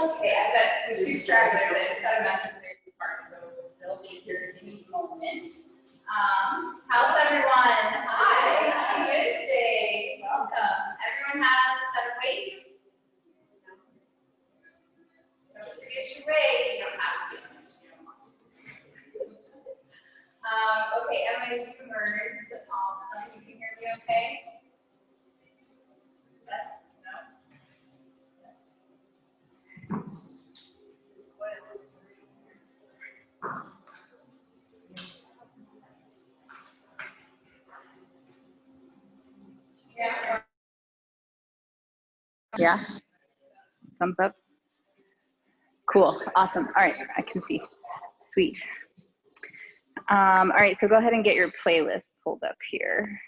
Okay, I bet the two stragglers, I just got a message there part, so they'll be here in a moment. How's everyone? Hi, happy Wednesday. Welcome. Everyone has a set of weights? Don't forget your weights. You don't have to. Okay, and my Zoomers, some of you can hear me okay? Yes? No? Yes. Yeah. Yeah. Thumbs up. Cool. Awesome. All right. I can see. Sweet. All right. So go ahead and get your playlist pulled up here.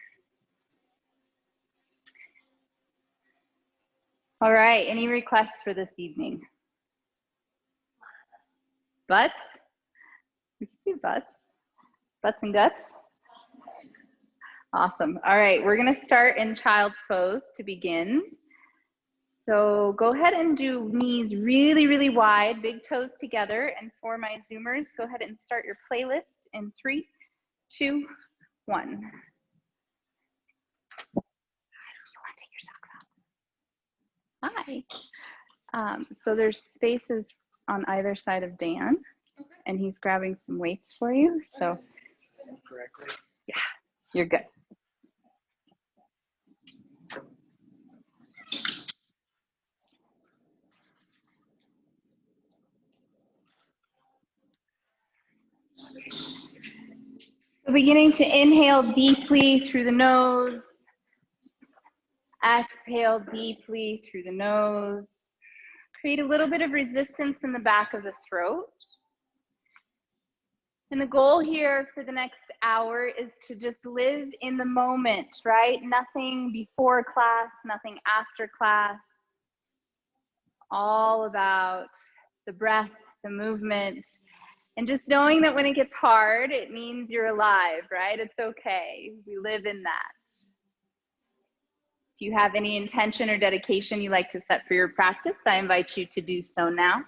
All right. Any requests for this evening? Butts? We can do butts. Butts and guts? Awesome. All right. We're going to start in child's pose to begin. So go ahead and do knees really, really wide, big toes together. And for my Zoomers, go ahead and start your playlist in 3, 2, 1. You want to take your socks off? Hi. So there's spaces on either side of Dan, and he's grabbing some weights for you. So yeah, you're good. So beginning to inhale deeply through the nose, exhale deeply through the nose. Create a little bit of resistance in the back of the throat. And the goal here for the next hour is to just live in the moment, right? Nothing before class, nothing after class. All about the breath, the movement, and just knowing that when it gets hard, it means you're alive, right? It's okay. We live in that. If you have any intention or dedication you like to set for your practice, I invite you to do so now.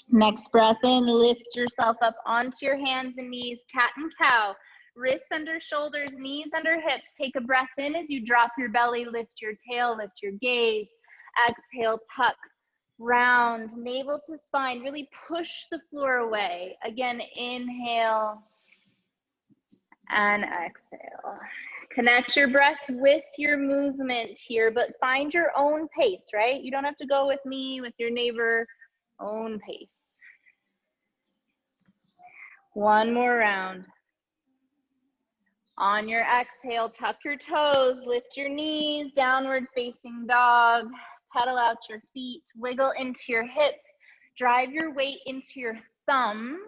Next breath in, lift yourself up onto your hands and knees, cat and cow. Wrists under shoulders, knees under hips. Take a breath in as you drop your belly, lift your tail, lift your gaze. Exhale, tuck. Round, navel to spine, really push the floor away. Again, inhale and exhale. Connect your breath with your movement here, but find your own pace, right? You don't have to go with me, with your neighbor, own pace. One more round. On your exhale, tuck your toes, lift your knees, downward facing dog. Pedal out your feet, wiggle into your hips, drive your weight into your thumbs.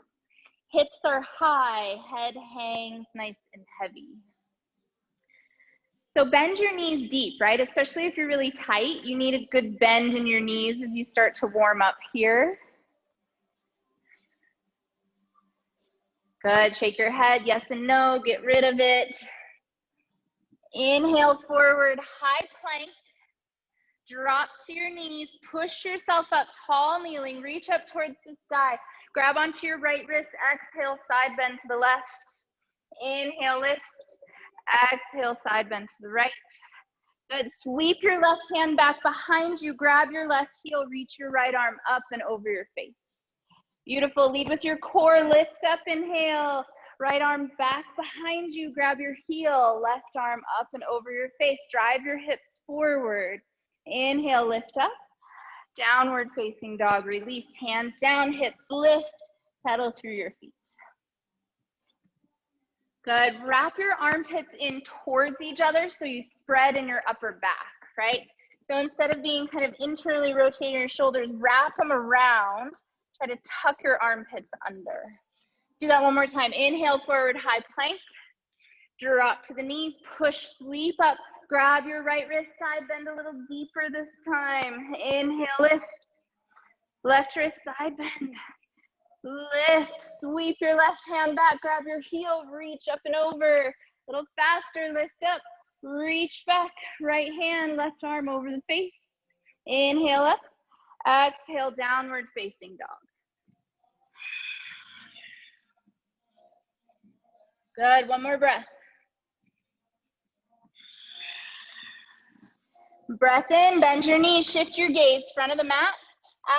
Hips are high, head hangs nice and heavy. So bend your knees deep, right? Especially if you're really tight, you need a good bend in your knees as you start to warm up here. Good, shake your head, yes and no, get rid of it. Inhale forward, high plank. Drop to your knees, push yourself up, tall kneeling, reach up towards the sky. Grab onto your right wrist, exhale, side bend to the left. Inhale, lift, exhale, side bend to the right. Good, sweep your left hand back behind you, grab your left heel, reach your right arm up and over your face. Beautiful, lead with your core, lift up, inhale. Right arm back behind you, grab your heel, left arm up and over your face. Drive your hips forward. Inhale, lift up, downward facing dog, release, hands down, hips lift, pedal through your feet. Good, wrap your armpits in towards each other so you spread in your upper back, right? So instead of being kind of internally rotating your shoulders, wrap them around, try to tuck your armpits under. Do that one more time, inhale, forward, high plank, drop to the knees, push, sweep up. Grab your right wrist, side bend a little deeper this time. Inhale, lift. Left wrist, side bend. Lift, sweep your left hand back, grab your heel, reach up and over. A little faster, lift up, Reach back, right hand, left arm over the face. Inhale up, exhale, downward facing dog. Good, one more breath. Breath in, bend your knees, shift your gaze, front of the mat.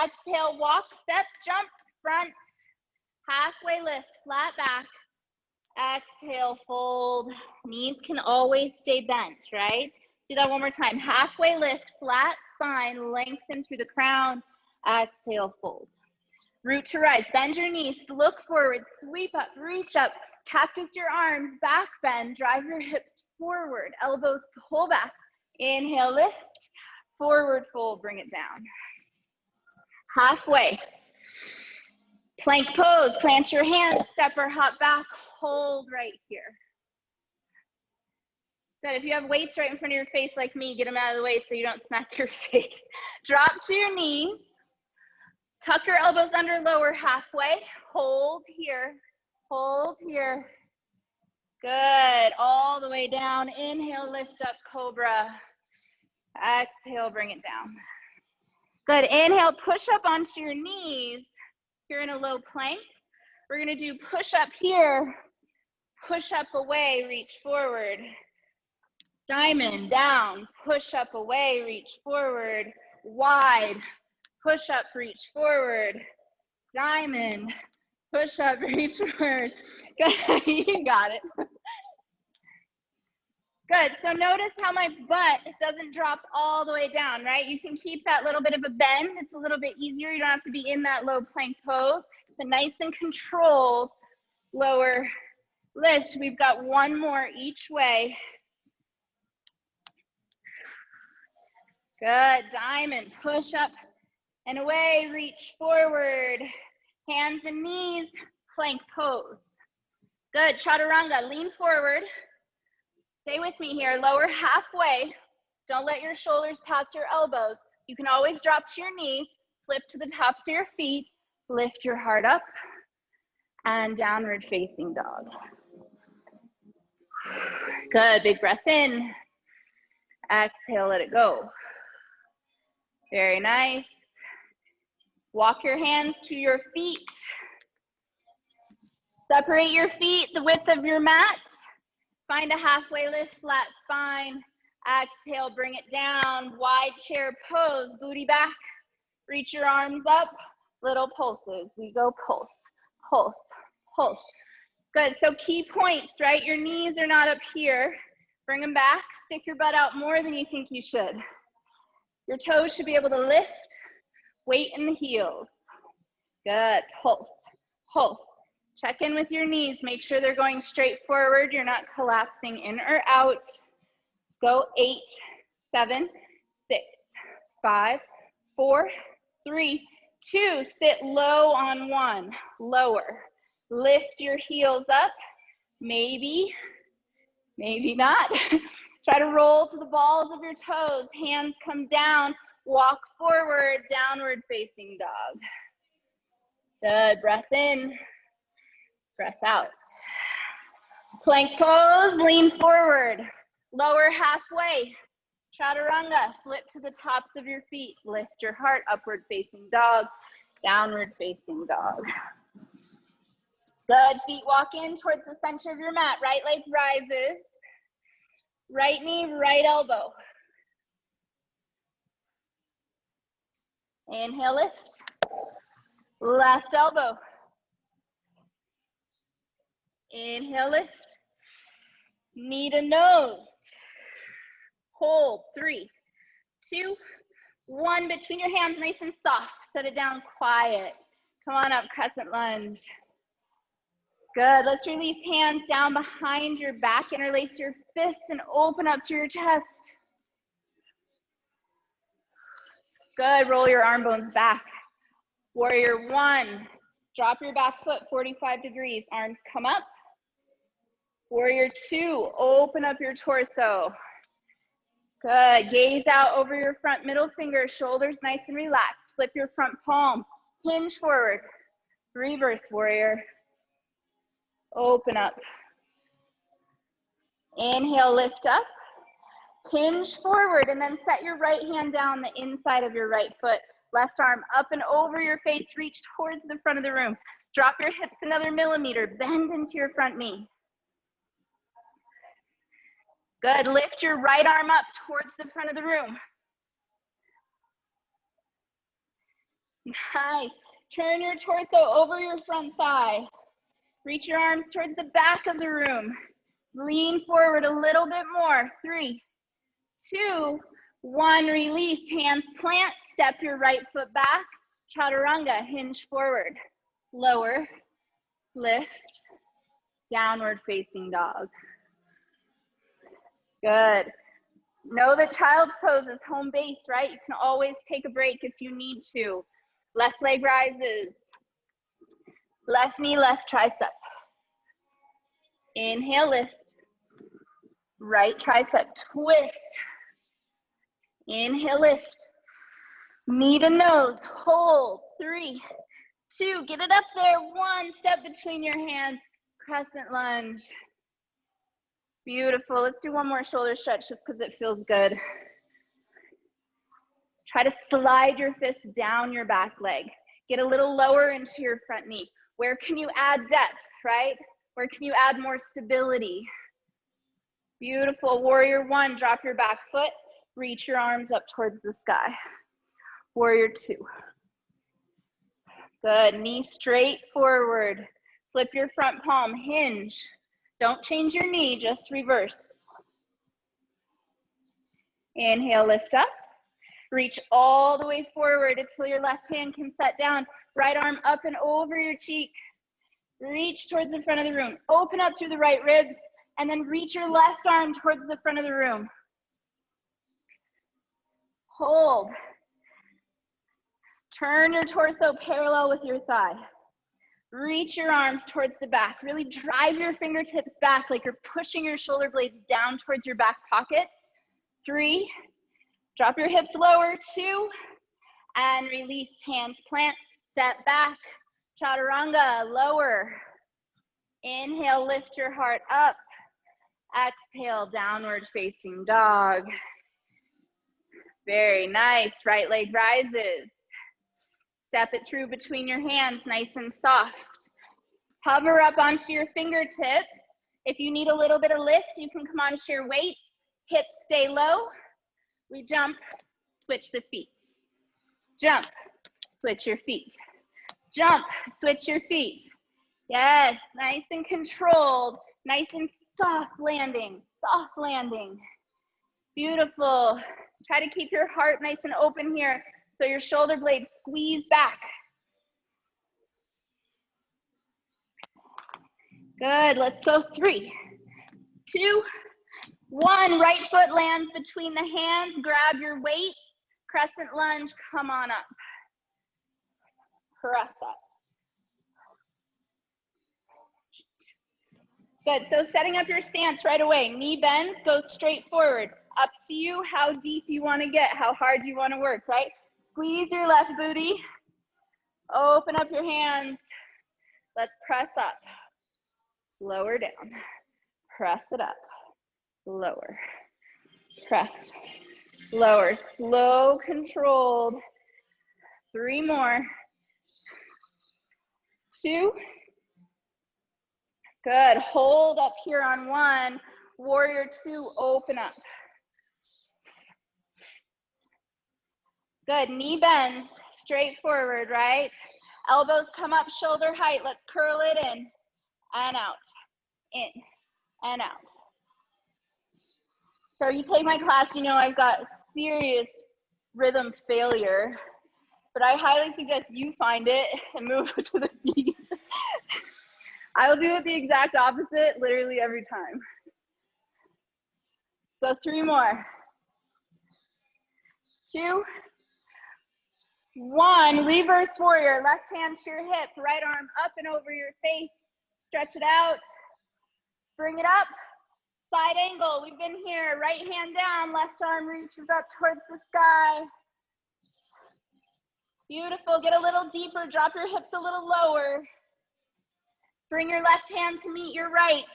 Exhale, walk, step, jump, front, halfway lift, flat back. Exhale, fold. Knees can always stay bent, right? Let's do that one more time. Halfway lift, flat spine, lengthen through the crown. Exhale, fold. Root to rise, bend your knees, look forward, sweep up, reach up, cactus your arms, back bend, drive your hips forward, elbows pull back. Inhale, lift, forward fold, bring it down. Halfway. Plank pose, plant your hands, step or hop back, hold right here. Good, if you have weights right in front of your face like me, get them out of the way so you don't smack your face. Drop to your knees, tuck your elbows under, lower halfway, hold here, Good, all the way down, inhale, lift up, cobra. Exhale, bring it down. Good, inhale, push up onto your knees. You're in a low plank. We're gonna do push up here, push up away, reach forward. Diamond, down, push up away, reach forward. Wide, push up, reach forward. Diamond, push up, reach forward. Good, you got it. Good, so notice how my butt doesn't drop all the way down, right? You can keep that little bit of a bend. It's a little bit easier. You don't have to be in that low plank pose, but nice and controlled lower lift. We've got one more each way. Good, diamond, push up and away, reach forward. Hands and knees, plank pose. Good, chaturanga, lean forward. Stay with me here, lower halfway. Don't let your shoulders pass your elbows. You can always drop to your knees, flip to the tops of your feet, lift your heart up, and downward facing dog. Good, big breath in. Exhale, let it go. Very nice. Walk your hands to your feet. Separate your feet the width of your mat. Find a halfway lift, flat spine. Exhale, bring it down. Wide chair pose, booty back. Reach your arms up. Little pulses. We go pulse, pulse, pulse. Good, so key points, right? Your knees are not up here. Bring them back. Stick your butt out more than you think you should. Your toes should be able to lift. Weight in the heels. Good, pulse, pulse. Check in with your knees. Make sure they're going straight forward. You're not collapsing in or out. Go 8, 7, 6, 5, 4, 3, 2. Sit low on 1. Lower. Lift your heels up. Maybe, maybe not. Try to roll to the balls of your toes. Hands come down. Walk forward, downward facing dog. Good, breath in, breath out. Plank pose, lean forward. Lower halfway, chaturanga. Flip to the tops of your feet. Lift your heart, upward facing dog, downward facing dog. Good, feet walk in towards the center of your mat. Right leg rises. Right knee, right elbow. Inhale, lift. Left elbow. Inhale, lift. Knee to nose. Hold, 3, 2, 1. Between your hands, nice and soft. Set it down quiet. Come on up, crescent lunge. Good, let's release hands down behind your back. Interlace your fists and open up to your chest. Good, roll your arm bones back. Warrior 1, drop your back foot 45 degrees. Arms come up. Warrior 2, open up your torso. Good, gaze out over your front middle finger, shoulders nice and relaxed. Flip your front palm, hinge forward. Reverse warrior. Open up. Inhale, lift up. Hinge forward and then set your right hand down the inside of your right foot. Left arm up and over your face, reach towards the front of the room. Drop your hips another millimeter, bend into your front knee. Good, lift your right arm up towards the front of the room. Nice, turn your torso over your front thigh. Reach your arms towards the back of the room. Lean forward a little bit more. 3, 2, 1, release, hands plant, step your right foot back, chaturanga, hinge forward, lower, lift, downward facing dog. Good. Know that child's pose is home base, right? You can always take a break if you need to. Left leg rises, left knee, left tricep. Inhale, lift, right tricep, twist. Inhale, lift, knee to nose, hold, 3, 2, get it up there, 1, step between your hands, crescent lunge. Beautiful, let's do one more shoulder stretch just because it feels good. Try to slide your fists down your back leg. Get a little lower into your front knee. Where can you add depth, right? Where can you add more stability? Beautiful, warrior 1, drop your back foot, reach your arms up towards the sky. Warrior 2. Good, knee straight forward. Flip your front palm, hinge. Don't change your knee, just reverse. Inhale, lift up. Reach all the way forward until your left hand can set down. Right arm up and over your cheek. Reach towards the front of the room. Open up through the right ribs, and then reach your left arm towards the front of the room. Hold. Turn your torso parallel with your thigh. Reach your arms towards the back. Really drive your fingertips back like you're pushing your shoulder blades down towards your back pockets. 3, drop your hips lower, 2, and release, hands plant, step back, chaturanga, lower. Inhale, lift your heart up. Exhale, downward facing dog. Very nice, right leg rises. Step it through between your hands, nice and soft. Hover up onto your fingertips. If you need a little bit of lift, you can come onto your weights. Hips stay low. We jump, switch the feet. Jump, switch your feet. Jump, switch your feet. Yes, nice and controlled, nice and soft landing, soft landing. Beautiful. Try to keep your heart nice and open here so your shoulder blades squeeze back. Good, let's go. 3, 2, 1. Right foot lands between the hands. Grab your weight. Crescent lunge, come on up. Press up. Good, so setting up your stance right away. Knee bends, go straight forward. Up to you how deep you want to get, how hard you want to work, right? Squeeze your left booty. Open up your hands. Let's press up. Lower down. Press it up. Lower. Press. Lower. Slow, controlled. 3 more. 2. Good. Hold up here on 1. Warrior 2, open up. Good. Knee bends, straight forward, right? Elbows come up shoulder height. Let's curl it in and out. In and out. So you take my class, you know I've got serious rhythm failure, but I highly suggest you find it and move to the beat. I will do it the exact opposite literally every time. So 3 more. 2, 1, reverse warrior. Left hand to your hip, right arm up and over your face. Stretch it out. Bring it up. Side angle. We've been here. Right hand down, left arm reaches up towards the sky. Beautiful. Get a little deeper. Drop your hips a little lower. Bring your left hand to meet your right.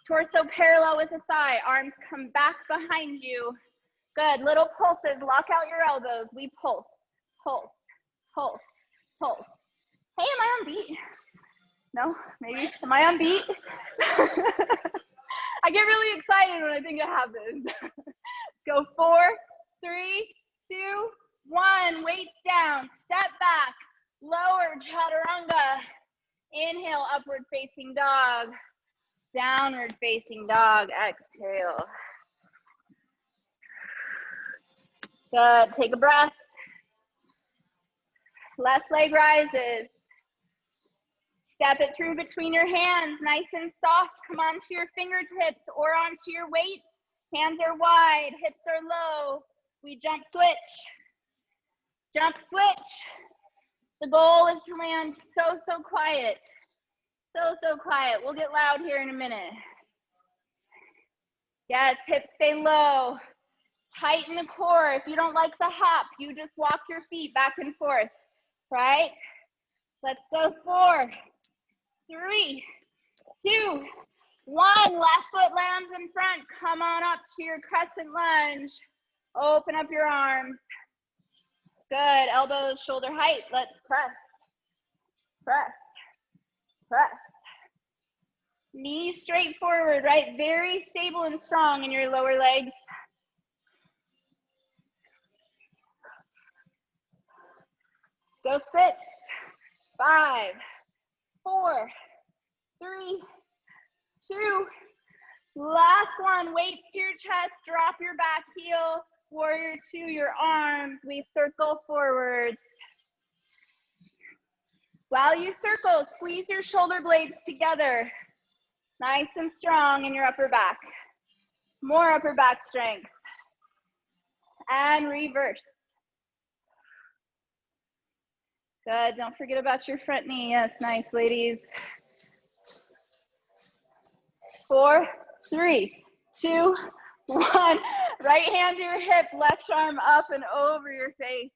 Torso parallel with the thigh. Arms come back behind you. Good. Little pulses. Lock out your elbows. We pulse, pulse, pulse, pulse. Hey, am I on beat? No? Maybe? Am I on beat? I get really excited when I think it happens. Go 4, 3, 2, 1. Weights down. Step back. Lower chaturanga. Inhale, upward facing dog. Downward facing dog. Exhale. Good. Take a breath. Left leg rises. Step it through between your hands, nice and soft. Come onto your fingertips or onto your weights. Hands are wide, hips are low. We jump switch. Jump switch. The goal is to land so quiet. So quiet. We'll get loud here in a minute. Yes, hips stay low. Tighten the core. If you don't like the hop, you just walk your feet back and forth, right? Let's go 4, 3, 2, 1. Left foot lands in front. Come on up to your crescent lunge. Open up your arms. Good. Elbows shoulder height. Let's press. Press. Press. Knees straight forward, right? Very stable and strong in your lower legs. Go 6, 5, 4, 3, 2. Last one. Weights to your chest. Drop your back heel. Warrior 2, your arms. We circle forward. While you circle, squeeze your shoulder blades together. Nice and strong in your upper back. More upper back strength. And reverse. Good. Don't forget about your front knee. Yes, nice, ladies. 4, 3, 2, 1. Right hand to your hip, left arm up and over your face.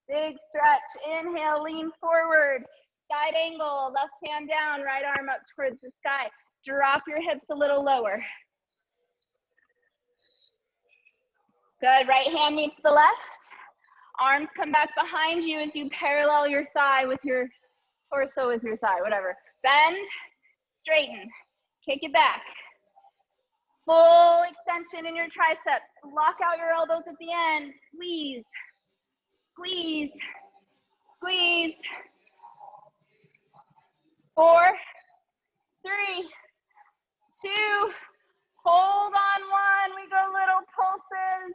Big stretch. Inhale, lean forward. Side angle, left hand down, right arm up towards the sky. Drop your hips a little lower. Good. Right hand meets the left. Arms come back behind you as you parallel your thigh with your torso with your thigh, whatever. Bend, straighten, kick it back. Full extension in your triceps. Lock out your elbows at the end. Squeeze, squeeze, squeeze. 4, 3, 2. Hold on 1. We go little pulses.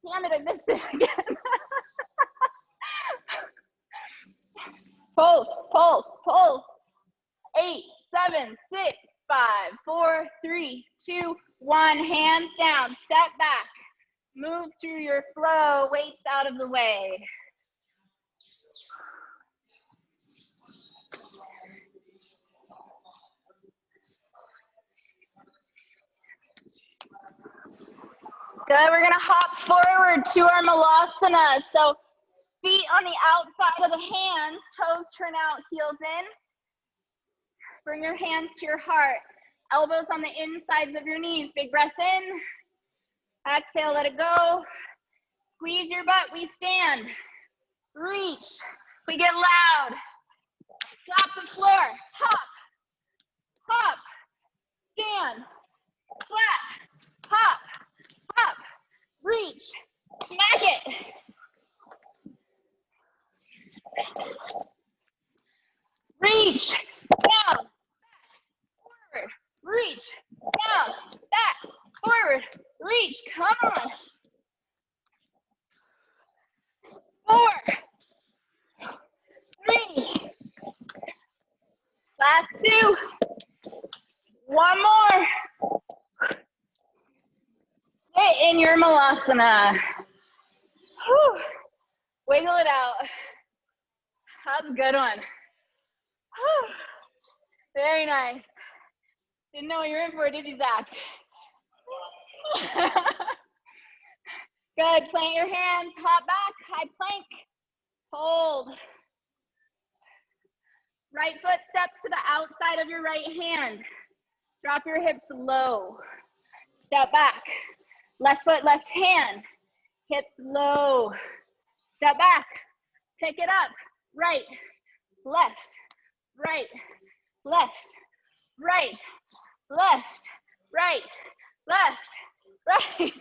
Damn it, I missed it again. Pulse, pulse, pulse. 8, 7, 6, 5, 4, 3, 2, 1. Hands down, step back. Move through your flow, weights out of the way. Good, we're gonna hop forward to our malasana. So feet on the outside of the hands, toes turn out, heels in. Bring your hands to your heart. Elbows on the insides of your knees. Big breath in. Exhale, let it go. Squeeze your butt, we stand. Reach, we get loud. Slap the floor, hop, hop, stand, slap, hop, hop, reach, smack it. Reach, down, back, forward, reach, down, back, forward, reach, come on. 4, 3, last 2, 1 more. Sit in your malasana. Whew. Wiggle it out. That's a good one. Whew. Very nice. Didn't know what you were in for, did you, Zach? Good. Plant your hands, hop back, high plank. Hold. Right foot steps to the outside of your right hand. Drop your hips low. Step back. Left foot, left hand. Hips low. Step back. Pick it up. Right, left, right, left, right, left, right, left, right,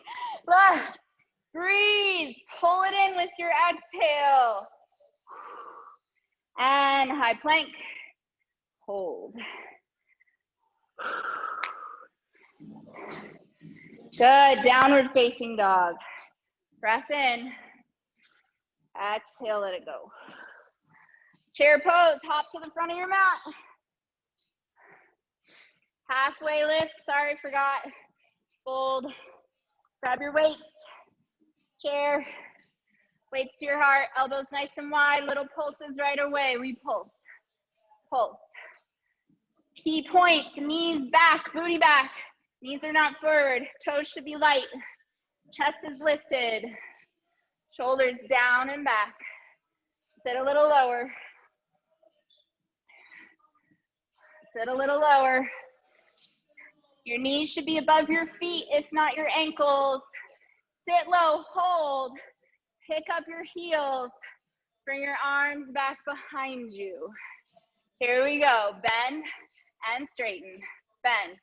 left. Breathe. Pull it in with your exhale. And high plank. Hold. Good. Downward facing dog. Breath in. Exhale, let it go. Chair pose. Hop to the front of your mat. Halfway lift. Sorry, forgot. Fold. Grab your weights. Chair. Weights to your heart. Elbows nice and wide. Little pulses right away. Repulse. Pulse. Key point. Knees back. Booty back. Knees are not forward. Toes should be light. Chest is lifted. Shoulders down and back. Sit a little lower. Sit a little lower. Your knees should be above your feet, if not your ankles. Sit low, hold. Pick up your heels. Bring your arms back behind you. Here we go. Bend and straighten. Bend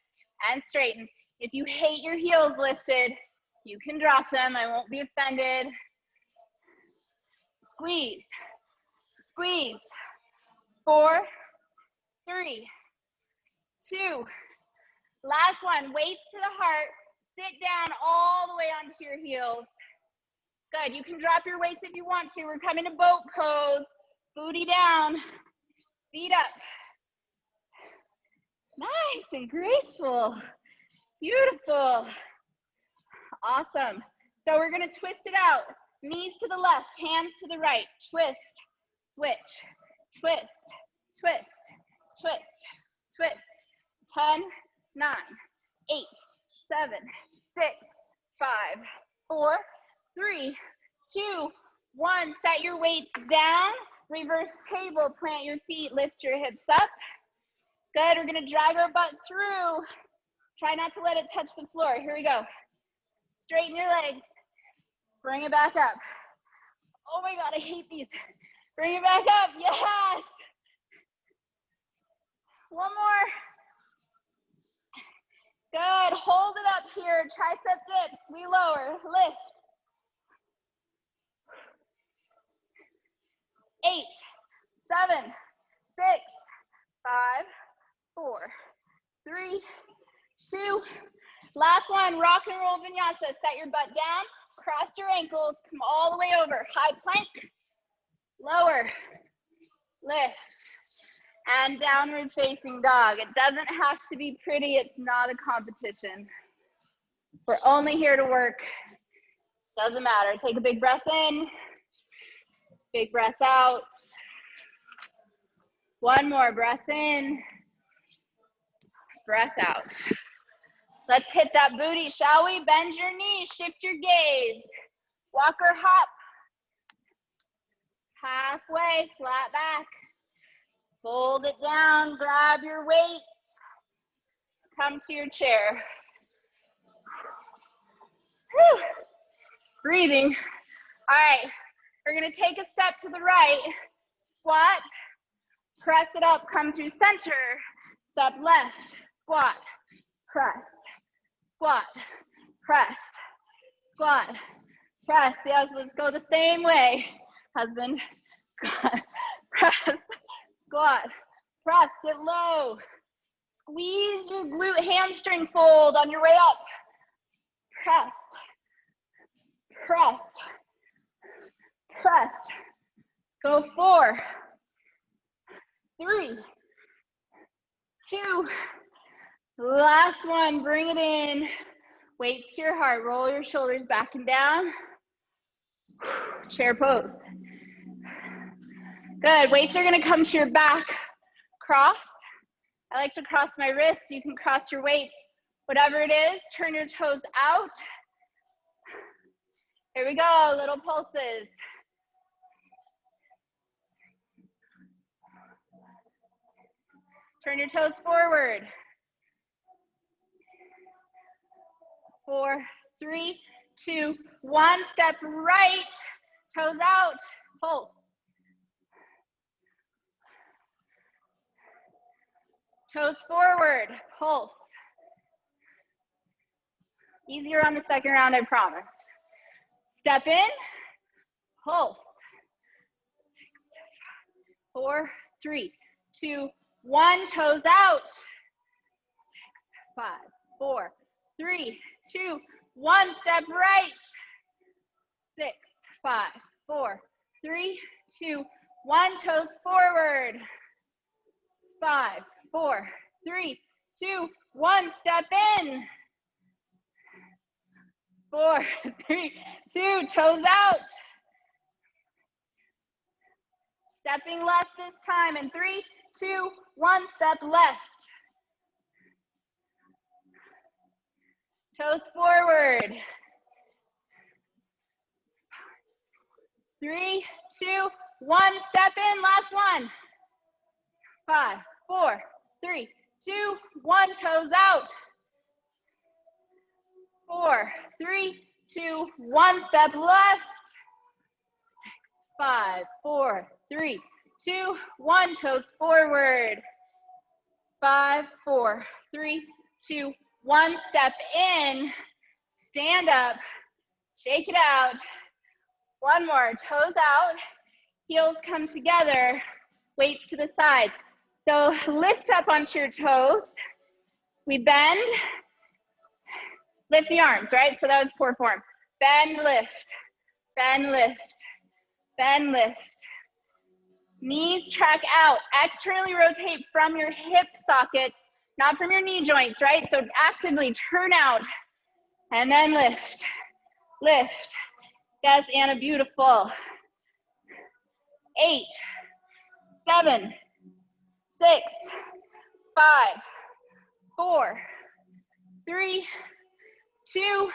and straighten. If you hate your heels lifted, you can drop them. I won't be offended. Squeeze. Squeeze. 4, 3, 2. Last one. Weights to the heart. Sit down all the way onto your heels. Good. You can drop your weights if you want to. We're coming to boat pose. Booty down. Feet up. Nice and graceful. Beautiful. Awesome. So we're going to twist it out. Knees to the left, hands to the right. Twist, switch, twist, twist, twist, twist. 10, 9, 8, 7, 6, 5, 4, 3, 2, 1. Set your weights down. Reverse table. Plant your feet. Lift your hips up. Good. We're going to drag our butt through. Try not to let it touch the floor. Here we go. Straighten your legs. Bring it back up. Oh my God, I hate these. Bring it back up. Yes. One more. Good. Hold it up here. Tricep dips. We lower. Lift. 8, 7, 6, 5, 4, 3, 2. Last one. Rock and roll vinyasa. Set your butt down. Cross your ankles. Come all the way over. High plank. Lower. Lift. And downward facing dog. It doesn't have to be pretty. It's not a competition. We're only here to work. Doesn't matter. Take a big breath in. Big breath out. One more breath in. Breath out. Let's hit that booty, shall we? Bend your knees. Shift your gaze. Walk or hop. Halfway. Flat back. Fold it down, grab your weight, come to your chair. Whew. Breathing. All right, we're gonna take a step to the right, squat, press it up, come through center, step left, squat, press, squat, press, squat, press. Yes, let's go the same way, husband. Squat, press. Squat, press, get low. Squeeze your glute hamstring fold on your way up. Press, press, press. Go 4, 3, 2. Last one, bring it in. Weights to your heart, roll your shoulders back and down. Chair pose. Good, weights are gonna come to your back. Cross. I like to cross my wrists. You can cross your weights. Whatever it is, turn your toes out. Here we go, little pulses. Turn your toes forward. 4, 3, 2, 1. Step right, toes out, pulse. Toes forward, pulse. Easier on the second round, I promise. Step in, pulse. 4, 3, 2, 1. Toes out. 5, 4, 3, 2, 1. Step right. 6, 5, 4, 3, 2, 1. Toes forward. 5, 4, 3, 2, 1. Step in. 4, 3, 2. Toes out. Stepping left this time in 3, 2, 1. Step left. Toes forward. 3, 2, 1. Step in. Last one. 5, 4, 3, 2, 1. Toes out. 4, 3, 2, 1. Step left. 5, 4, 3, 2, 1. Toes forward. 5, 4, 3, 2, 1. Step in. Stand up. Shake it out. One more. Toes out. Heels come together. Weights to the side. So lift up onto your toes. We bend. Lift the arms, right? So that was poor form. Bend, lift. Bend, lift. Bend, lift. Knees track out. Externally rotate from your hip sockets, not from your knee joints, right? So actively turn out and then lift. Lift. Yes, Anna, beautiful. 8, 7, 6, 5, 4, 3, 2.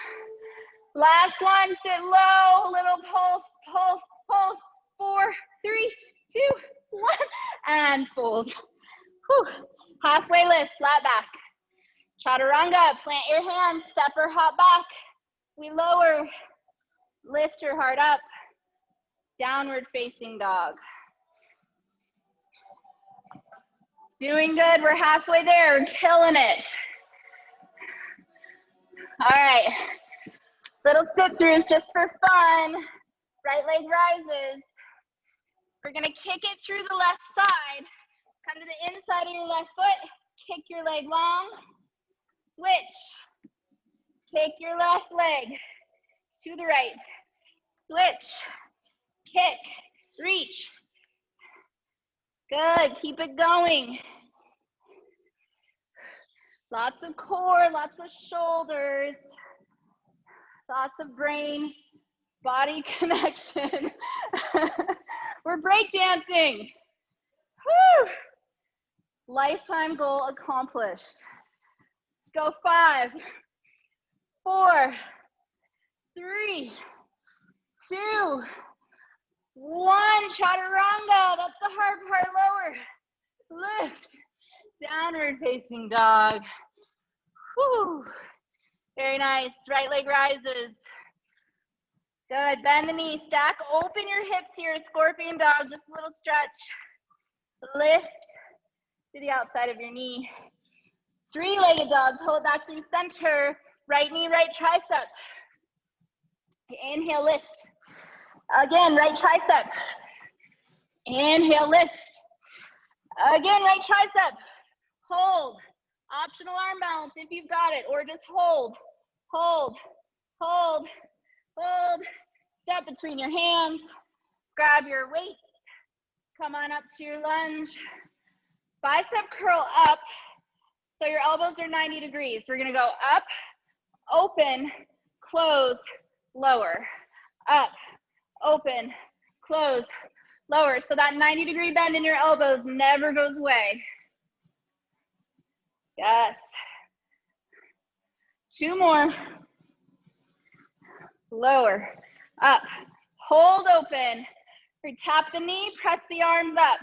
Last one, sit low, little pulse, pulse, pulse. 4, 3, 2, 1, and fold. Whew. Halfway lift, flat back. Chaturanga, plant your hands, step or hop back. We lower, lift your heart up. Downward facing dog. Doing good, we're halfway there, we're killing it. All right, little sit-throughs just for fun. Right leg rises. We're gonna kick it through the left side. Come to the inside of your left foot, kick your leg long, switch. Kick your left leg to the right, switch, kick, reach. Good, keep it going. Lots of core, lots of shoulders, lots of brain, body connection. We're breakdancing. Woo! Lifetime goal accomplished. Go 5, 4, 3, 2, 1. Chaturanga, that's the hard part, lower. Lift, downward facing dog. Whew. Very nice, right leg rises. Good, bend the knee, stack, open your hips here, scorpion dog, just a little stretch. Lift to the outside of your knee. 3-legged dog, pull it back through center. Right knee, right tricep. Inhale, lift. Again, right tricep. Inhale, lift. Again, right tricep. Hold. Optional arm balance if you've got it, or just hold. Hold, hold, hold. Step between your hands. Grab your weight. Come on up to your lunge. Bicep curl up, so your elbows are 90 degrees. We're gonna go up, open, close, lower. Up, open, close, lower. So that 90-degree bend in your elbows never goes away. Yes. 2 more. Lower, up, hold open. We tap the knee, press the arms up.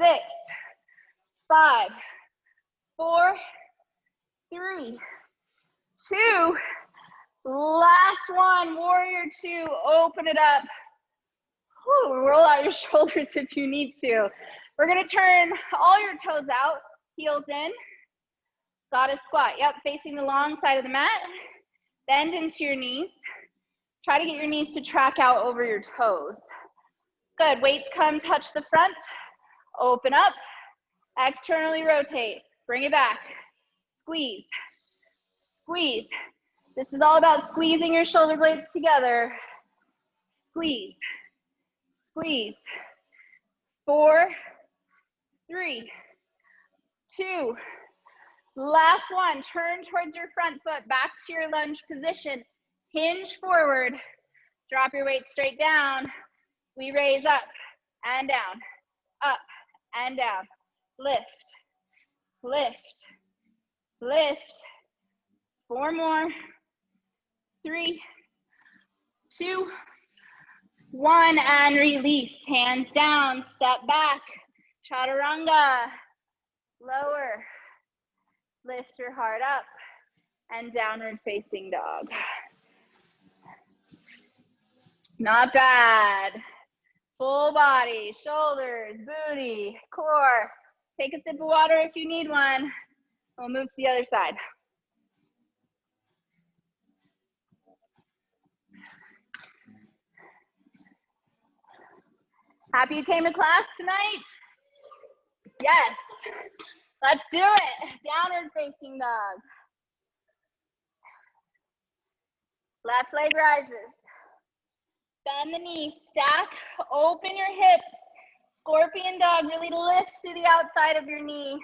6, 5, 4, 3, 2, last one, warrior 2, open it up. Whew, roll out your shoulders if you need to. We're gonna turn all your toes out, heels in, goddess squat. Yep, facing the long side of the mat. Bend into your knees. Try to get your knees to track out over your toes. Good, weights come, touch the front, open up, externally rotate, bring it back, squeeze, squeeze. This is all about squeezing your shoulder blades together. Squeeze, squeeze. 4, 3, 2, last one. Turn towards your front foot, back to your lunge position. Hinge forward, drop your weight straight down. We raise up and down, up and down. Lift, lift, lift. 4 more. 3, 2, 1, and release. Hands down, step back. Chaturanga. Lower. Lift your heart up and downward facing dog. Not bad. Full body, shoulders, booty, core. Take a sip of water if you need one. We'll move to the other side. Happy you came to class tonight? Yes. Let's do it. Downward facing dog. Left leg rises. Bend the knees, stack, open your hips. Scorpion dog, really lift through the outside of your knee.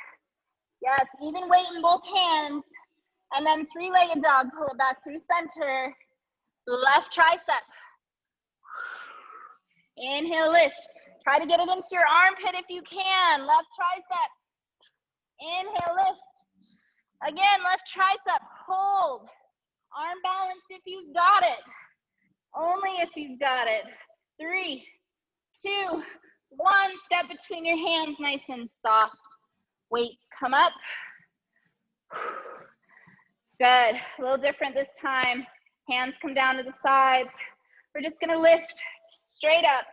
Yes, even weight in both hands. And then 3-legged dog, pull it back through center. Left tricep. Inhale, lift. Try to get it into your armpit if you can. Left tricep. Inhale, lift. Again, left tricep, hold. Arm balance if you've got it. Only if you've got it. 3, 2, 1. Step between your hands, nice and soft. Weights come up. Good. A little different this time. Hands come down to the sides. We're just gonna lift straight up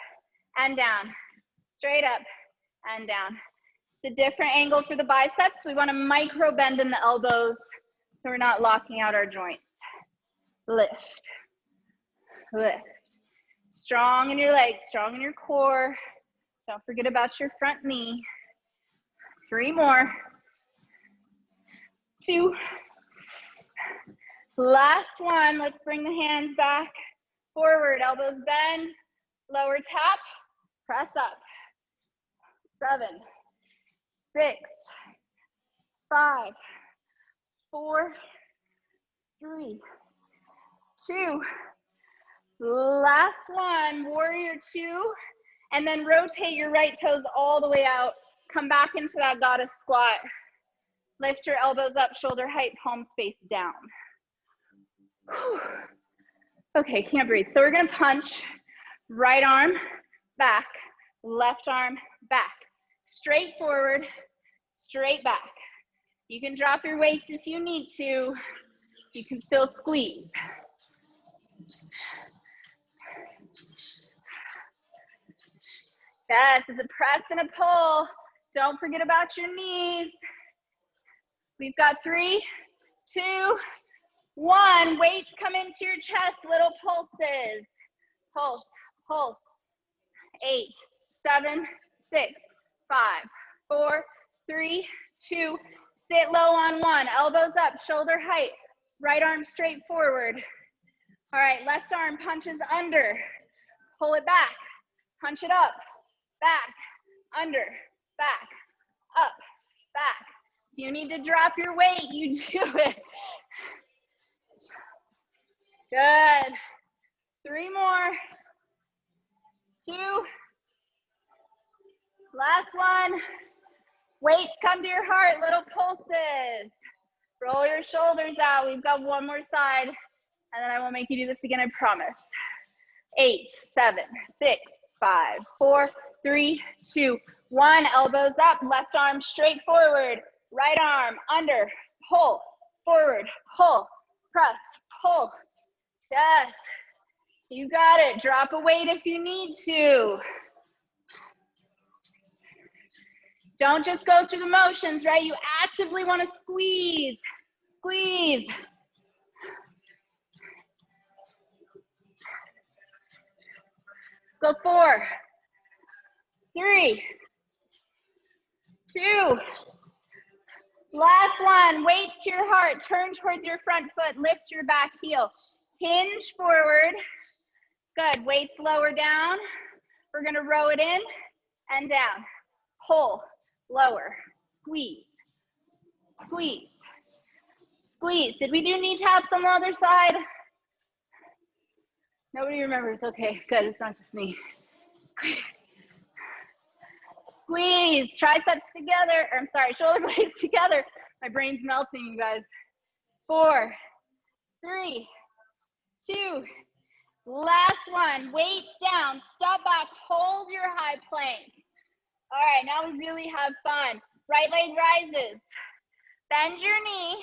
and down. Straight up and down. It's a different angle for the biceps. We want to micro bend in the elbows so we're not locking out our joints. Lift. Lift. Strong in your legs, strong in your core. Don't forget about your front knee. 3 more. 2. Last one. Let's bring the hands back forward. Elbows bend. Lower tap. Press up. 7, 6, 5, 4, 3, 2. Last one, warrior 2, and then rotate your right toes all the way out. Come back into that goddess squat. Lift your elbows up, shoulder height, palms face down. Whew. Okay, can't breathe. So we're gonna punch. Right arm, back. Left arm, back. Straight forward, straight back. You can drop your weights if you need to. You can still squeeze. Yes, it's a press and a pull. Don't forget about your knees. We've got 3, 2, 1. Weights come into your chest, little pulses. Pulse, pulse. 8, 7, 6, 5, 4, 3, 2. Sit low on 1. Elbows up, shoulder height. Right arm straight forward. All right, left arm punches under. Pull it back. Punch it up. Back, under, back, up, back. If you need to drop your weight, you do it. Good. 3 more. 2. Last one. Weights come to your heart, little pulses. Roll your shoulders out. We've got 1 more side, and then I won't make you do this again, I promise. 8, 7, 6, 5, 4, 3, 2, 1. Elbows up, left arm straight forward. Right arm under, pull, forward, pull, press, pull. Yes, you got it. Drop a weight if you need to. Don't just go through the motions, right? You actively want to squeeze, squeeze. Go 4, 3, 2. Last one, weight to your heart, turn towards your front foot, lift your back heel. Hinge forward, good, weights lower down. We're gonna row it in and down. Pull, lower, squeeze, squeeze, squeeze. Did we do knee taps on the other side? Nobody remembers, okay, good, it's not just me. Squeeze, triceps together, or I'm sorry, shoulder blades together. My brain's melting, you guys. 4, 3, 2, last one, weights down, step back, hold your high plank. All right, now we really have fun. Right leg rises, bend your knee,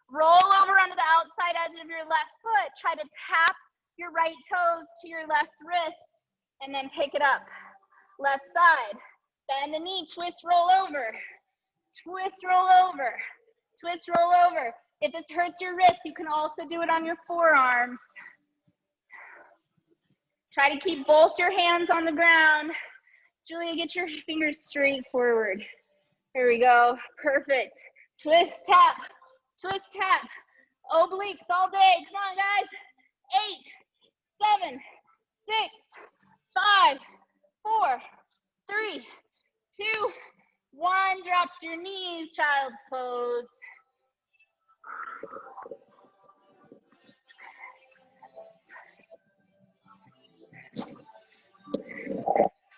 roll over onto the outside edge of your left foot, try to tap your right toes to your left wrist, and then pick it up. Left side, bend the knee, twist, roll over, twist, roll over, twist, roll over. If this hurts your wrist, you can also do it on your forearms. Try to keep both your hands on the ground. Julia, get your fingers straight forward. There we go, perfect. Twist, tap, obliques all day. Come on, guys. 8, 7, 6, 5, 4, 3, 2, 1. Drop to your knees, child's pose.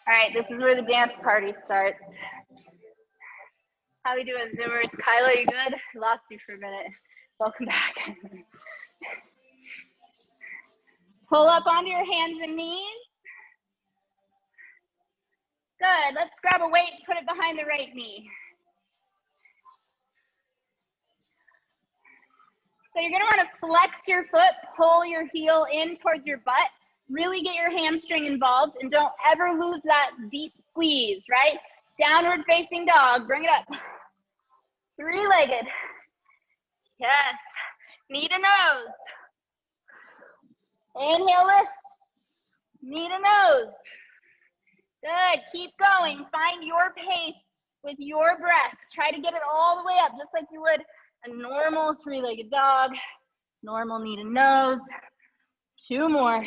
All right, this is where the dance party starts. How we doing, Zoomers? Kyla, you good? I lost you for a minute. Welcome back. Pull up onto your hands and knees. Good, let's grab a weight, put it behind the right knee. So you're gonna wanna flex your foot, pull your heel in towards your butt, really get your hamstring involved, and don't ever lose that deep squeeze, right? Downward facing dog, bring it up. 3-legged, yes. Knee to nose. Inhale, lift, knee to nose. Good, keep going, find your pace with your breath. Try to get it all the way up, just like you would a normal 3-legged dog, normal knee to nose. 2 more,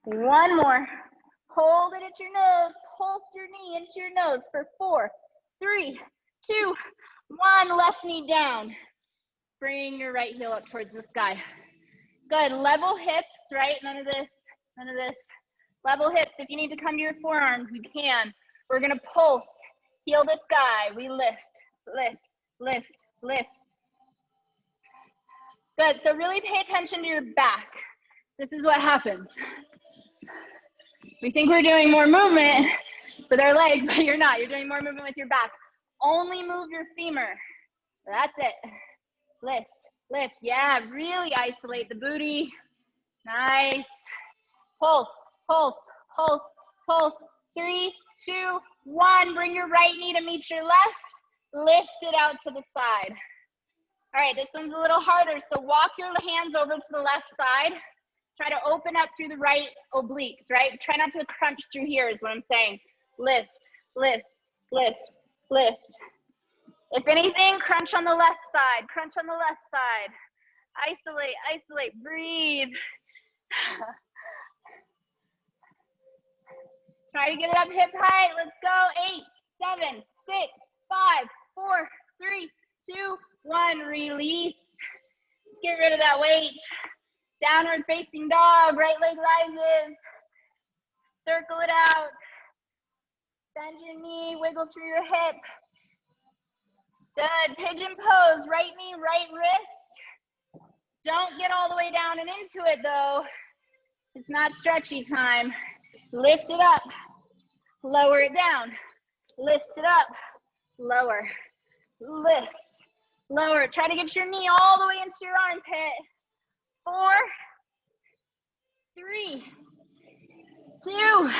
1 more. Hold it at your nose, pulse your knee into your nose for 4, 3, 2, 1. Left knee down. Bring your right heel up towards the sky. Good, level hips, right? None of this, none of this. Level hips. If you need to come to your forearms, you can. We're gonna pulse, heel the sky. We lift, lift, lift, lift. Good, so really pay attention to your back. This is what happens. We think we're doing more movement with our legs, but you're not. You're doing more movement with your back. Only move your femur. That's it. Lift, lift. Yeah, really isolate the booty. Nice. Pulse, pulse, pulse, pulse. 3, 2, 1. Bring your right knee to meet your left. Lift it out to the side. All right, this one's a little harder. So walk your hands over to the left side. Try to open up through the right obliques, right? Try not to crunch through here is what I'm saying. Lift, lift, lift, lift. If anything, crunch on the left side. Crunch on the left side. Isolate, isolate, breathe. Try to get it up hip height. Let's go. 8, 7, 6, 5, 4, 3, 2, 1. Release. Let's get rid of that weight. Downward facing dog. Right leg rises. Circle it out. Bend your knee. Wiggle through your hip. Good. Pigeon pose. Right knee, right wrist. Don't get all the way down and into it though. It's not stretchy time. Lift it up. Lower it down. Lift it up. Lower. Lift. Lower. Try to get your knee all the way into your armpit. 4, 3, 2,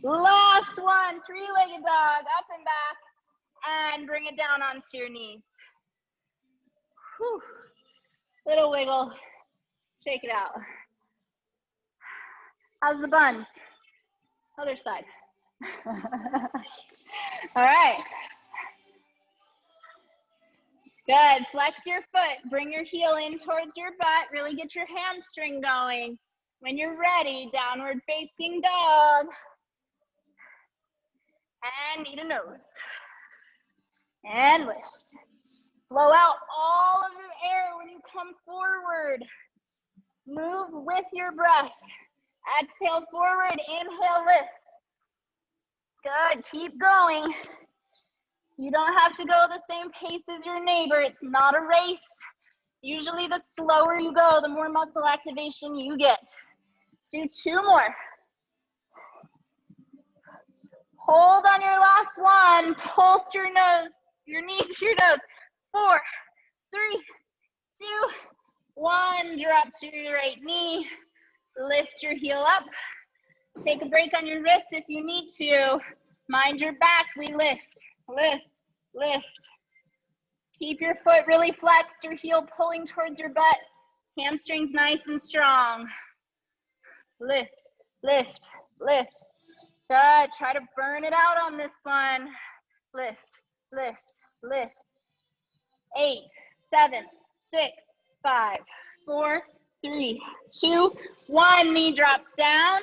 last one. Three-legged dog, up and back, and bring it down onto your knees. Whew. Little wiggle. Shake it out. How's the buns? Other side. All right. Good. Flex your foot. Bring your heel in towards your butt. Really get your hamstring going. When you're ready, downward facing dog. And knee to nose. And lift. Blow out all of your air when you come forward. Move with your breath. Exhale forward, inhale, lift. Good, keep going. You don't have to go the same pace as your neighbor. It's not a race. Usually the slower you go, the more muscle activation you get. Let's do 2 more. Hold on your last one. Pulse your nose, your knees to your nose. 4, 3, 2, 1. Drop to your right knee. Lift your heel up. Take a break on your wrists if you need to. Mind your back, we lift, lift, lift. Keep your foot really flexed, your heel pulling towards your butt. Hamstrings nice and strong. Lift, lift, lift. Good, try to burn it out on this one. Lift, lift, lift. 8, 7, 6, 5, 4, 3, 2, 1. Knee drops down.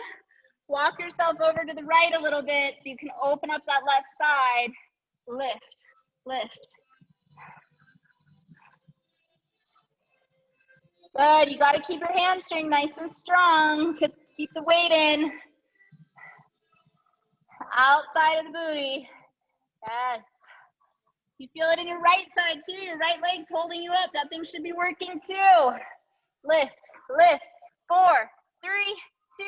Walk yourself over to the right a little bit so you can open up that left side. Lift, lift. Good, you gotta keep your hamstring nice and strong. Keep the weight in. Outside of the booty. Yes. You feel it in your right side too. Your right leg's holding you up. That thing should be working too. Lift, lift. 4, 3, 2,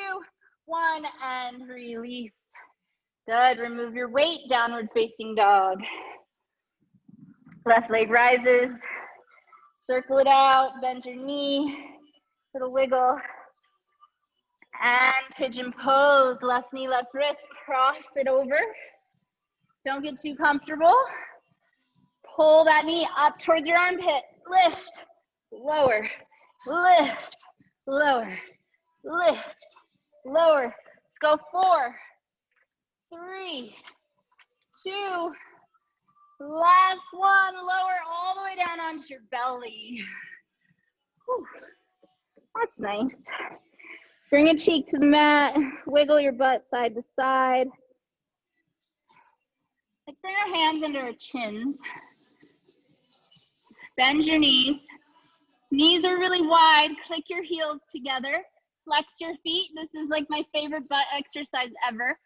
1, and release. Good, remove your weight, downward facing dog. Left leg rises. Circle it out, bend your knee, little wiggle. And pigeon pose, left knee, left wrist, cross it over. Don't get too comfortable. Pull that knee up towards your armpit. Lift, lower, lift, lower, lift, lower. Let's go 4, 3, 2, last one. Lower all the way down onto your belly. Whew. That's nice. Bring a cheek to the mat. Wiggle your butt side to side. Let's bring our hands under our chins. Bend your knees. Knees are really wide. Click your heels together. Flex your feet. This is like my favorite butt exercise ever.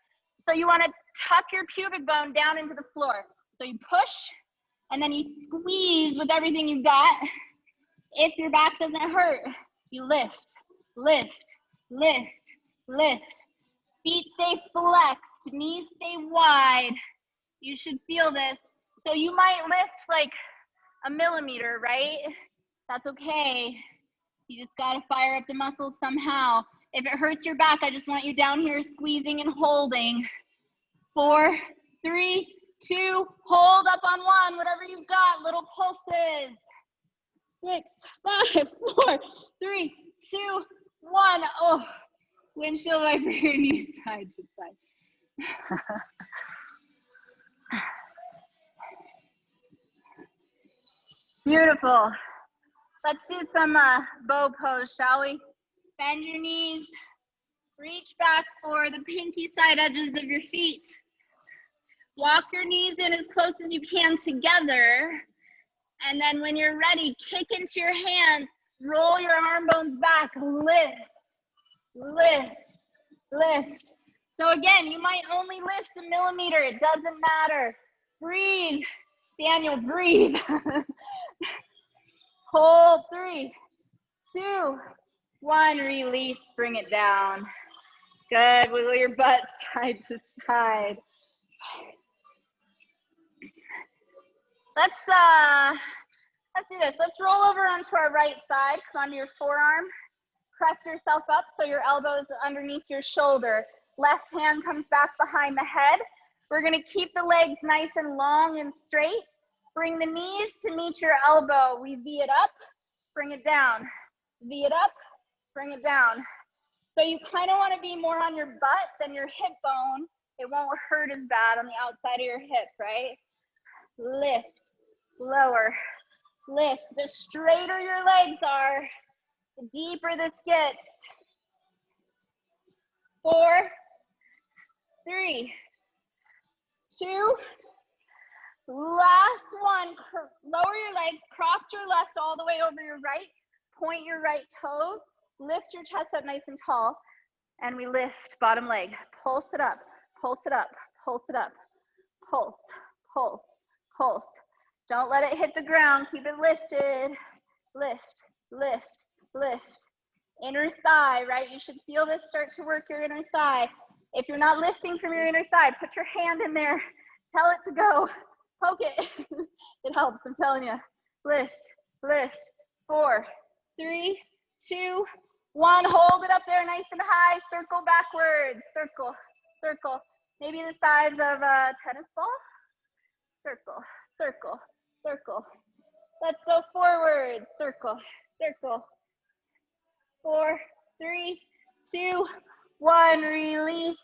So you want to tuck your pubic bone down into the floor. So you push, and then you squeeze with everything you've got. If your back doesn't hurt, you lift, lift, lift, lift. Feet stay flexed, knees stay wide. You should feel this. So you might lift like a millimeter, right? That's okay. You just gotta fire up the muscles somehow. If it hurts your back, I just want you down here squeezing and holding. 4, 3, 2, hold up on 1, whatever you've got, little pulses. 6, 5, 4, 3, 2, 1. Oh, windshield wiper your knees side to side. Beautiful. Let's do some bow pose, shall we? Bend your knees. Reach back for the pinky side edges of your feet. Walk your knees in as close as you can together. And then when you're ready, kick into your hands. Roll your arm bones back. Lift, lift, lift. So again, you might only lift a millimeter. It doesn't matter. Breathe. Daniel, breathe. Hold. 3, 2, 1. Release. Bring it down. Good. Wiggle your butt side to side. Let's do this. Let's roll over onto our right side. Come onto your forearm. Press yourself up so your elbow is underneath your shoulder. Left hand comes back behind the head. We're gonna keep the legs nice and long and straight. Bring the knees to meet your elbow. We V it up, bring it down. V it up, bring it down. So you kind of want to be more on your butt than your hip bone. It won't hurt as bad on the outside of your hip, right? Lift, lower, lift. The straighter your legs are, the deeper this gets. 4, 3, 2, last one. Lower your legs, cross your left all the way over your right, point your right toes, lift your chest up nice and tall, and we lift bottom leg. Pulse it up, pulse it up, pulse it up, pulse, pulse, pulse. Don't let it hit the ground, keep it lifted. Lift, lift, lift. Inner thigh, right? You should feel this start to work your inner thigh. If you're not lifting from your inner thigh, put your hand in there. Tell it to go. Poke it. It helps, I'm telling you. Lift, lift. 4, 3, 2, 1. Hold it up there nice and high. Circle backwards. Circle, circle. Maybe the size of a tennis ball. Circle, circle, circle. Let's go forward. Circle, circle. 4, 3, 2, 1. Release.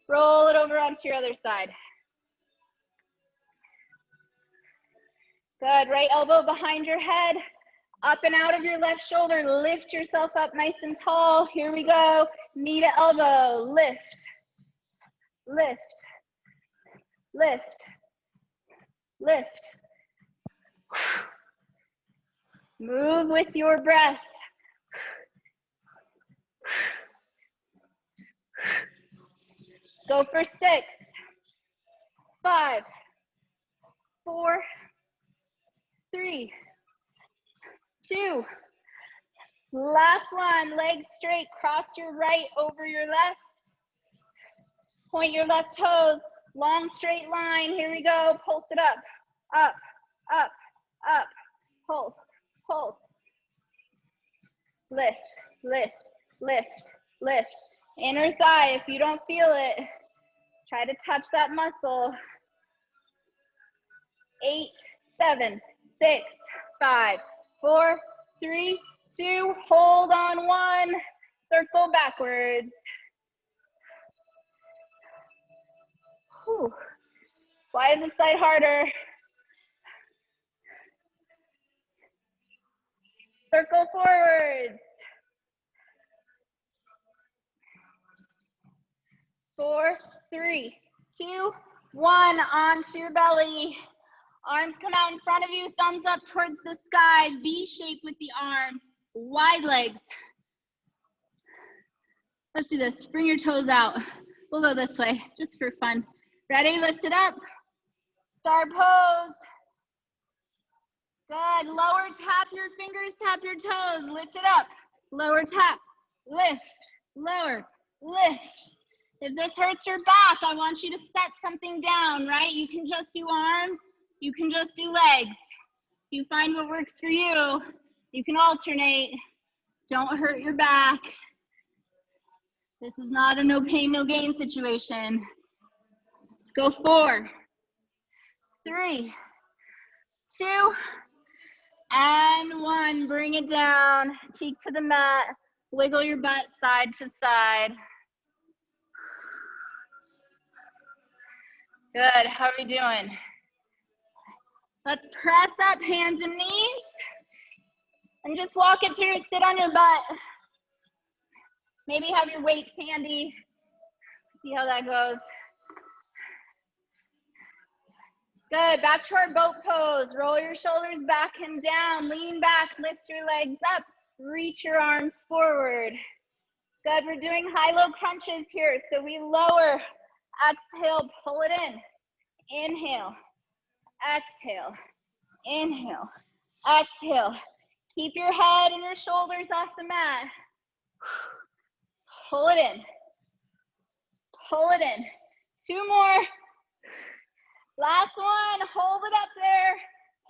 Roll it over onto your other side. Good. Right elbow behind your head. Up and out of your left shoulder. Lift yourself up nice and tall. Here we go. Knee to elbow. Lift. Lift. Lift. Lift. Move with your breath. Go for 6, 5, 4, 3, 2. Last one, legs straight, cross your right over your left. Point your left toes, long straight line. Here we go, pulse it up, up, up, up. Pulse, pulse. Lift, lift, lift, lift. Inner thigh, if you don't feel it, try to touch that muscle. 8, 7, 6, 5, 4, 3, 2. Hold on 1. Circle backwards. Whew. Why is this side harder? Circle forward. 4, 3, 2, 1. Onto your belly. Arms come out in front of you, thumbs up towards the sky. V shape with the arms. Wide legs. Let's do this. Bring your toes out. We'll go this way, just for fun. Ready? Lift it up. Star pose. Good. Lower, tap your fingers, tap your toes. Lift it up. Lower, tap. Lift. Lower. Lift. If this hurts your back, I want you to set something down, right? You can just do arms. You can just do legs. You find what works for you. You can alternate. Don't hurt your back. This is not a no pain, no gain situation. Let's go 4, 3, 2, and 1. Bring it down. Cheek to the mat. Wiggle your butt side to side. Good. How are we doing? Let's press up, hands and knees. And just walk it through. Sit on your butt. Maybe have your weights handy. See how that goes. Good. Back to our boat pose. Roll your shoulders back and down. Lean back. Lift your legs up. Reach your arms forward. Good. We're doing high-low crunches here. So we lower. Exhale. Pull it in. Inhale. Exhale. Inhale. Exhale. Keep your head and your shoulders off the mat. Pull it in. Pull it in. 2 more. Last one. Hold it up there.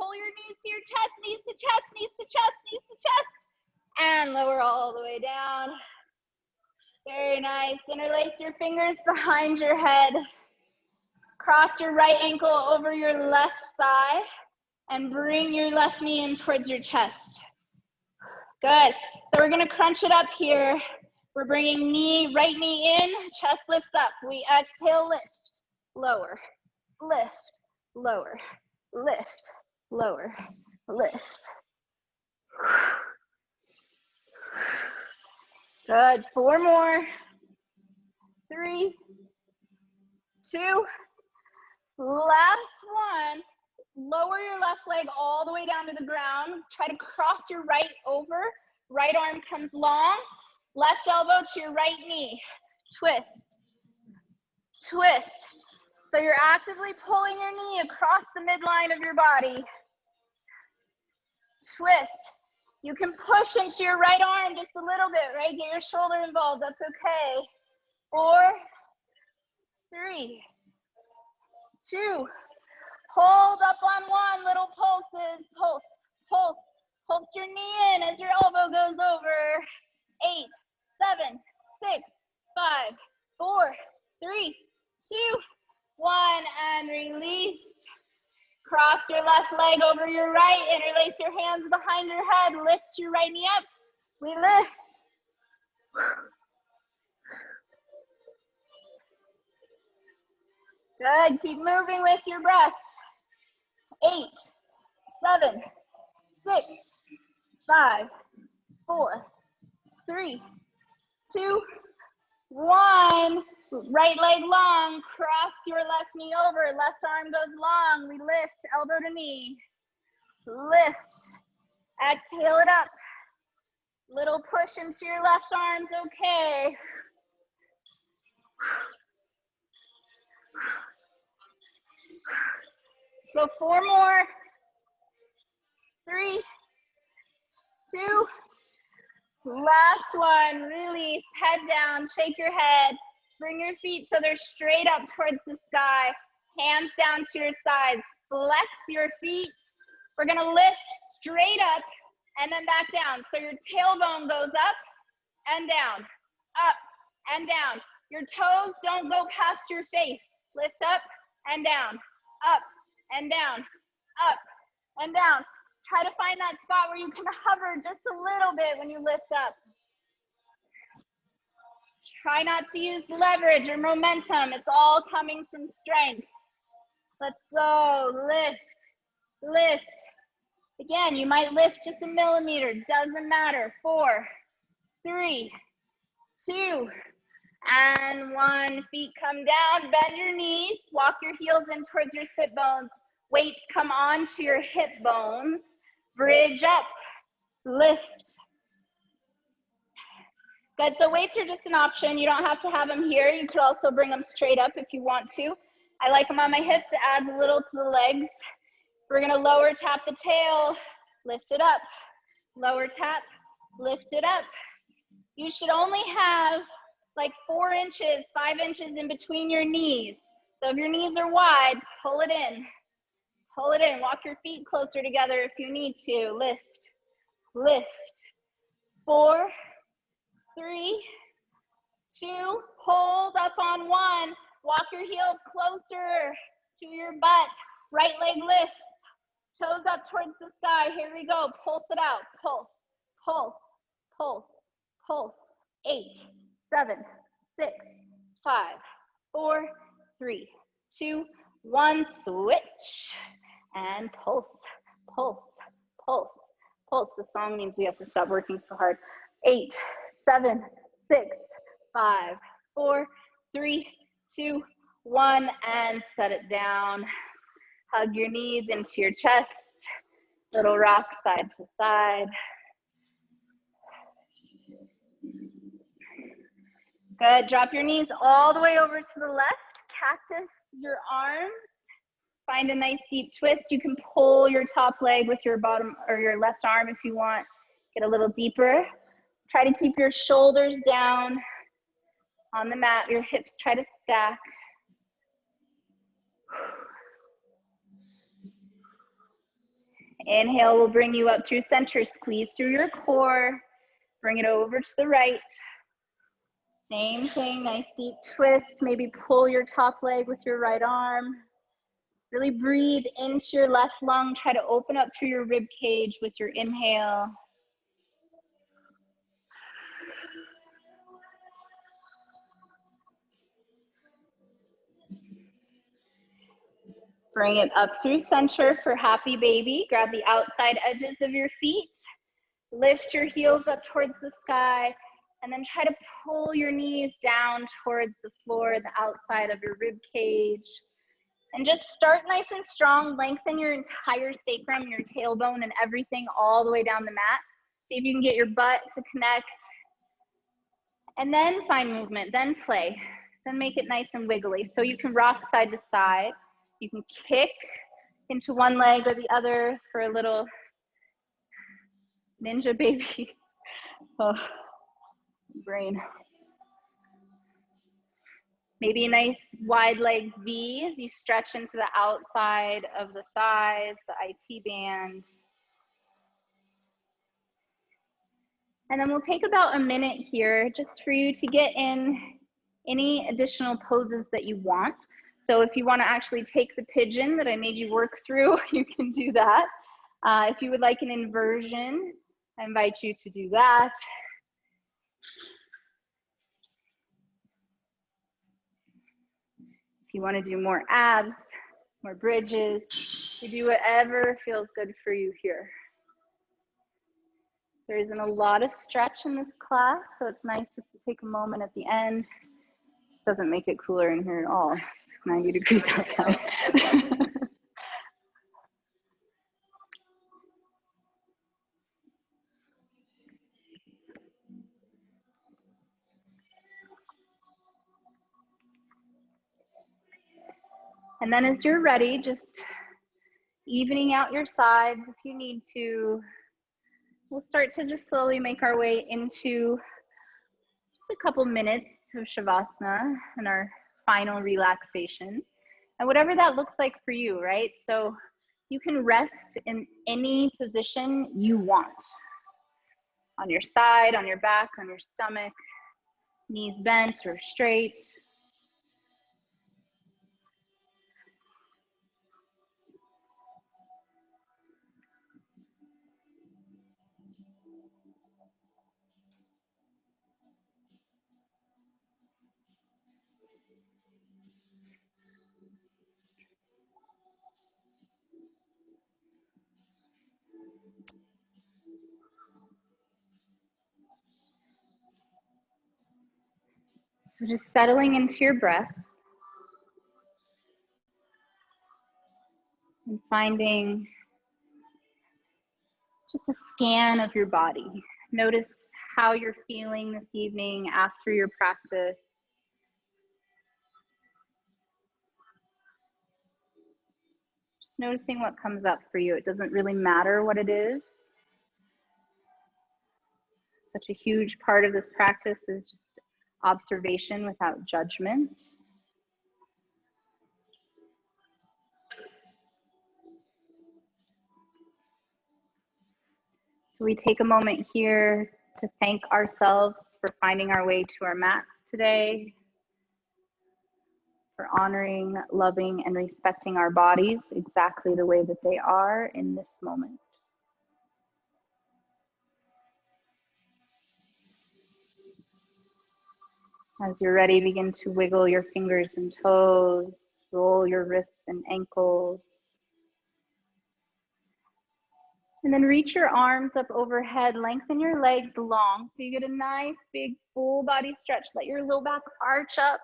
Pull your knees to your chest, knees to chest, knees to chest, knees to chest. And lower all the way down. Very nice. Interlace your fingers behind your head. Cross your right ankle over your left thigh and bring your left knee in towards your chest. Good. So we're going to crunch it up here. We're bringing right knee in, chest lifts up. We exhale, lift, lower, lift, lower, lift, lower, lift. Good. 4 more. 3, 2, last one. Lower your left leg all the way down to the ground. Try to cross your right over. Right arm comes long. Left elbow to your right knee. Twist. Twist. So you're actively pulling your knee across the midline of your body. Twist. You can push into your right arm just a little bit, right? Get your shoulder involved. That's okay. 4, 3, 2. Hold up on 1, little pulses. Pulse, pulse, pulse your knee in as your elbow goes over. 8, 7, 6, 5, 4, 3, 2, 1, and release. Cross your left leg over your right. Interlace your hands behind your head. Lift your right knee up. We lift. Good. Keep moving with your breath. 8, 7, 6, 5, 4, 3, 2, 1. Right leg long. Cross your left knee over. Left arm goes long. We lift, elbow to knee. Lift. Exhale it up. Little push into your left arm's okay. So 4 more. 3, 2, last one. Release, head down, shake your head. Bring your feet so they're straight up towards the sky. Hands down to your sides. Flex your feet. We're gonna lift straight up and then back down. So your tailbone goes up and down, up and down. Your toes don't go past your face. Lift up and down, up and down, up and down. Try to find that spot where you can hover just a little bit when you lift up. Try not to use leverage or momentum. It's all coming from strength. Let's go. Lift, lift. Again, you might lift just a millimeter. Doesn't matter. 4, 3, 2, and 1. Feet come down. Bend your knees. Walk your heels in towards your sit bones. Weights come onto your hip bones. Bridge up. Lift. Good, so weights are just an option. You don't have to have them here. You could also bring them straight up if you want to. I like them on my hips. It adds a little to the legs. We're gonna lower tap the tail, lift it up. Lower tap, lift it up. You should only have like 4 inches, 5 inches in between your knees. So if your knees are wide, pull it in. Pull it in. Walk your feet closer together if you need to. Lift, lift. 4, 3, 2, hold up on 1. Walk your heels closer to your butt. Right leg lifts, toes up towards the sky. Here we go. Pulse it out. Pulse, pulse, pulse, pulse. 8, 7, 6, 5, 4, 3, 2, 1. Switch and pulse, pulse, pulse, pulse. The song means we have to stop working so hard. 8, 7, 6, 5, 4, 3, 2, 1, and set it down. Hug your knees into your chest. Little rock side to side. Good. Drop your knees all the way over to the left. Cactus your arms. Find a nice deep twist. You can pull your top leg with your bottom or your left arm if you want. Get a little deeper. Try to keep your shoulders down on the mat. Your hips try to stack. Inhale will bring you up through center. Squeeze through your core. Bring it over to the right. Same thing, nice deep twist. Maybe pull your top leg with your right arm. Really breathe into your left lung. Try to open up through your rib cage with your inhale. Bring it up through center for happy baby. Grab the outside edges of your feet. Lift your heels up towards the sky. And then try to pull your knees down towards the floor, the outside of your rib cage. And just start nice and strong. Lengthen your entire sacrum, your tailbone, and everything all the way down the mat. See if you can get your butt to connect. And then find movement, then play. Then make it nice and wiggly. So you can rock side to side. You can kick into one leg or the other for a little ninja baby. Oh, brain. Maybe a nice wide leg V as you stretch into the outside of the thighs, the IT band. And then we'll take about a minute here just for you to get in any additional poses that you want. So if you want to actually take the pigeon that I made you work through, you can do that. If you would like an inversion, I invite you to do that. If you want to do more abs, more bridges, you do whatever feels good for you here. There isn't a lot of stretch in this class, so it's nice just to take a moment at the end. This doesn't make it cooler in here at all. 90 degrees outside. And then as you're ready, just evening out your sides if you need to. We'll start to just slowly make our way into just a couple minutes of Shavasana and our final relaxation. And whatever that looks like for you, right? So you can rest in any position you want. On your side, on your back, on your stomach, knees bent or straight. So just settling into your breath and finding just a scan of your body. Notice how you're feeling this evening after your practice. Just noticing what comes up for you. It doesn't really matter what it is. Such a huge part of this practice is just observation without judgment. So we take a moment here to thank ourselves for finding our way to our mats today, for honoring, loving, and respecting our bodies exactly the way that they are in this moment. As you're ready, begin to wiggle your fingers and toes, roll your wrists and ankles. And then reach your arms up overhead, lengthen your legs long so you get a nice big full body stretch. Let your low back arch up.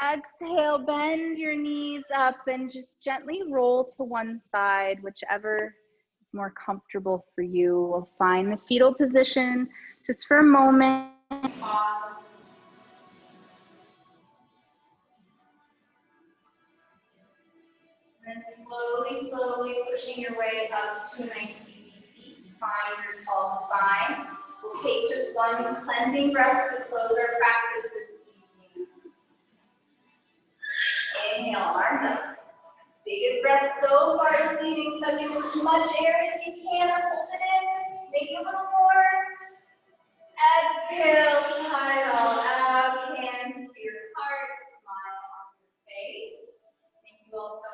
Exhale, bend your knees up and just gently roll to one side, whichever is more comfortable for you. We'll find the fetal position just for a moment. Pause. And then slowly pushing your way up to a nice easy seat. Find your tall spine. We'll take just one cleansing breath to close our practice this evening. Inhale, arms up. Biggest Big breath so far exceeding, sucking as much air as you can. Hold it in. Maybe a little more. Exhale, slide all out. Hands to your heart. Smile on your face. Thank you all so